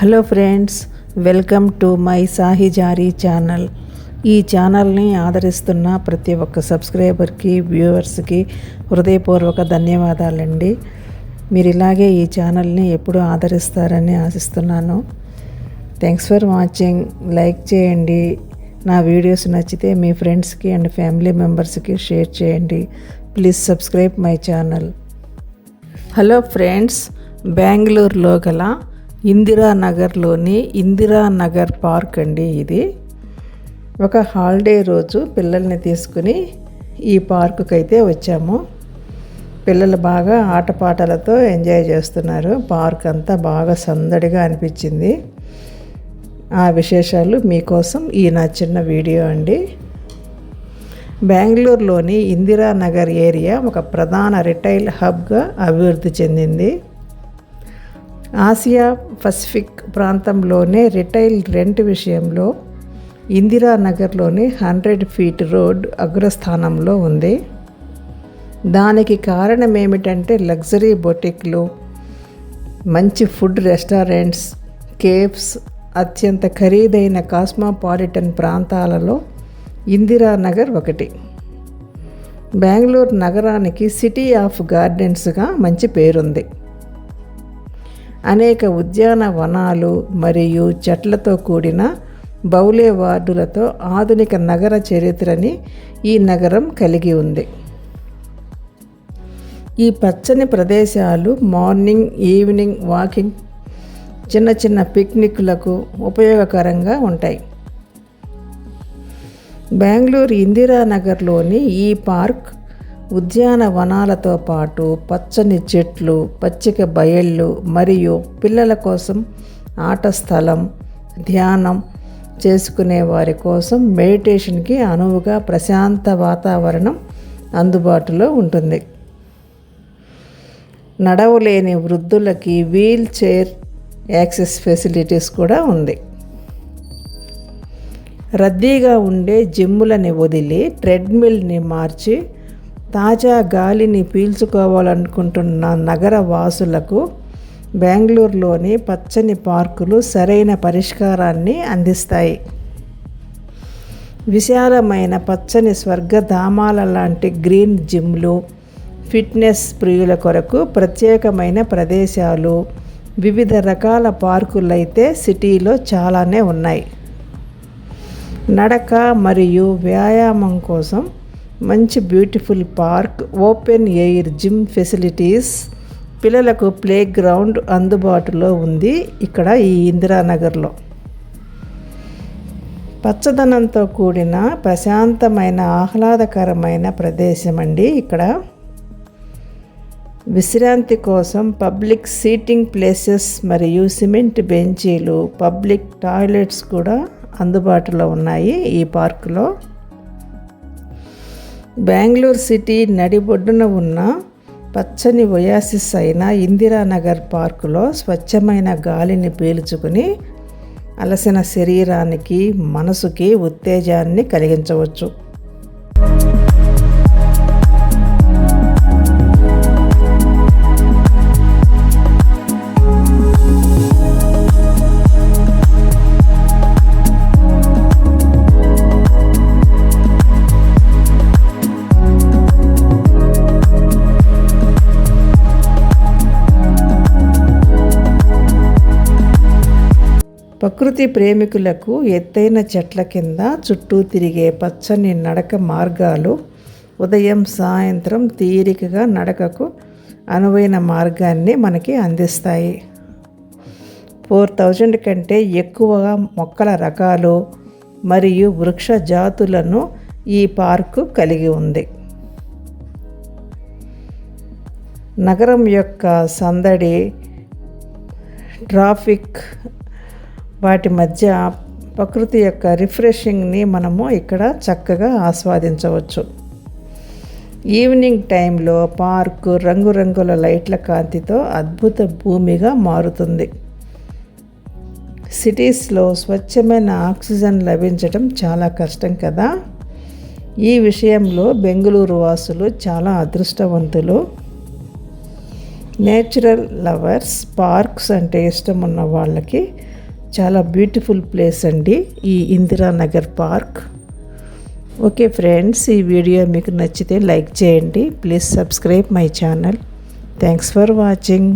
Hello friends, welcome to my సాహిజారీ channel. ఈ ఛానల్ని ఆదరిస్తున్న ప్రతి ఒక్క సబ్స్క్రైబర్కి, వ్యూవర్స్కి హృదయపూర్వక ధన్యవాదాలండి. మీరు ఇలాగే ఈ ఛానల్ని ఎప్పుడూ ఆదరిస్తారని ఆశిస్తున్నాను. Thanks for watching. లైక్ చేయండి. నా వీడియోస్ నచ్చితే మీ ఫ్రెండ్స్కి అండ్ ఫ్యామిలీ మెంబర్స్కి షేర్ చేయండి. Please subscribe my channel. Hello friends, బెంగళూరులో గల ఇందిరానగర్లోని ఇందిరానగర్ పార్క్ అండి. ఇది ఒక హాలిడే రోజు పిల్లల్ని తీసుకుని ఈ పార్కుకి అయితే వచ్చాము. పిల్లలు బాగా ఆటపాటలతో ఎంజాయ్ చేస్తున్నారు. పార్క్ అంతా బాగా సందడిగా అనిపించింది. ఆ విశేషాలు మీకోసం ఈ నా చిన్న వీడియో అండి. బెంగళూరులోని ఇందిరానగర్ ఏరియా ఒక ప్రధాన రిటైల్ హబ్గా అభివృద్ధి చెందింది. ఆసియా పసిఫిక్ ప్రాంతంలోనే రిటైల్ రెంట్ విషయంలో ఇందిరానగర్లోని 100 ఫీట్ రోడ్ అగ్రస్థానంలో ఉంది. దానికి కారణం ఏమిటంటే లగ్జరీ బొటిక్లు, మంచి ఫుడ్ రెస్టారెంట్స్, కేఫ్స్, అత్యంత ఖరీదైన కాస్మోపాలిటన్ ప్రాంతాలలో ఇందిరానగర్ ఒకటి. బెంగళూరు నగరానికి సిటీ ఆఫ్ గార్డెన్స్గా మంచి పేరుంది. అనేక ఉద్యానవనాలు మరియు చెట్లతో కూడిన బౌలే వార్డులతో ఆధునిక నగర చరిత్రని ఈ నగరం కలిగి ఉంది. ఈ పచ్చని ప్రదేశాలు మార్నింగ్, ఈవినింగ్ వాకింగ్, చిన్న చిన్న పిక్నిక్లకు ఉపయోగకరంగా ఉంటాయి. బెంగళూరు ఇందిరానగర్లోని ఈ పార్క్ ఉద్యానవనాలతో పాటు పచ్చని చెట్లు, పచ్చిక బయళ్ళు మరియు పిల్లల కోసం ఆట స్థలం, ధ్యానం చేసుకునే వారి కోసం మెడిటేషన్కి అనువుగా ప్రశాంత వాతావరణం అందుబాటులో ఉంటుంది. నడవలేని వృద్ధులకి వీల్ చైర్ యాక్సెస్ ఫెసిలిటీస్ కూడా ఉంది. రద్దీగా ఉండే జిమ్ములని వదిలి ట్రెడ్మిల్ని మార్చి తాజా గాలిని పీల్చుకోవాలనుకుంటున్న నగర వాసులకు బెంగళూరులోని పచ్చని పార్కులు సరైన పరిష్కారాన్ని అందిస్తాయి. విశాలమైన పచ్చని స్వర్గధామాల లాంటి గ్రీన్ జిమ్లు, ఫిట్నెస్ ప్రియుల కొరకు ప్రత్యేకమైన ప్రదేశాలు, వివిధ రకాల పార్కులైతే సిటీలో చాలానే ఉన్నాయి. నడక మరియు వ్యాయామం కోసం మంచి beautiful park, open air gym facilities, పిల్లలకు ప్లే గ్రౌండ్ అందుబాటులో ఉంది ఇక్కడ ఈ ఇందిరానగర్లో. పచ్చదనంతో కూడిన ప్రశాంతమైన ఆహ్లాదకరమైన ప్రదేశం అండి ఇక్కడ. విశ్రాంతి కోసం పబ్లిక్ సీటింగ్ ప్లేసెస్ మరియు సిమెంట్ బెంచీలు, పబ్లిక్ టాయిలెట్స్ కూడా అందుబాటులో ఉన్నాయి ఈ పార్కులో. బెంగళూరు సిటీ నడిబొడ్డున ఉన్న పచ్చని ఒయాసిస్ అయిన ఇందిరానగర్ పార్కులో స్వచ్ఛమైన గాలిని పీల్చుకుని అలసిన శరీరానికి, మనసుకి ఉత్తేజాన్ని కలిగించవచ్చు. ప్రకృతి ప్రేమికులకు ఎత్తైన చెట్ల కింద చుట్టూ తిరిగే పచ్చని నడక మార్గాలు ఉదయం, సాయంత్రం తీరికగా నడకకు అనువైన మార్గాన్ని మనకి అందిస్తాయి. 4000 కంటే ఎక్కువగా మొక్కల రకాలు మరియు వృక్ష జాతులను ఈ పార్కు కలిగి ఉంది. నగరం యొక్క సందడి, ట్రాఫిక్ వాటి మధ్య ప్రకృతి యొక్క రిఫ్రెషింగ్ని మనము ఇక్కడ చక్కగా ఆస్వాదించవచ్చు. ఈవినింగ్ టైంలో పార్కు రంగురంగుల లైట్ల కాంతితో అద్భుత భూమిగా మారుతుంది. సిటీస్లో స్వచ్ఛమైన ఆక్సిజన్ లభించడం చాలా కష్టం కదా. ఈ విషయంలో బెంగళూరు వాసులు చాలా అదృష్టవంతులు. నేచురల్ లవర్స్, పార్క్స్ అంటే ఇష్టం ఉన్న వాళ్ళకి చాలా బ్యూటిఫుల్ ప్లేస్ అండి ఈ ఇందిరానగర్ పార్క్. ఓకే ఫ్రెండ్స్, ఈ వీడియో మీకు నచ్చితే లైక్ చేయండి. Please subscribe my channel. Thanks for watching.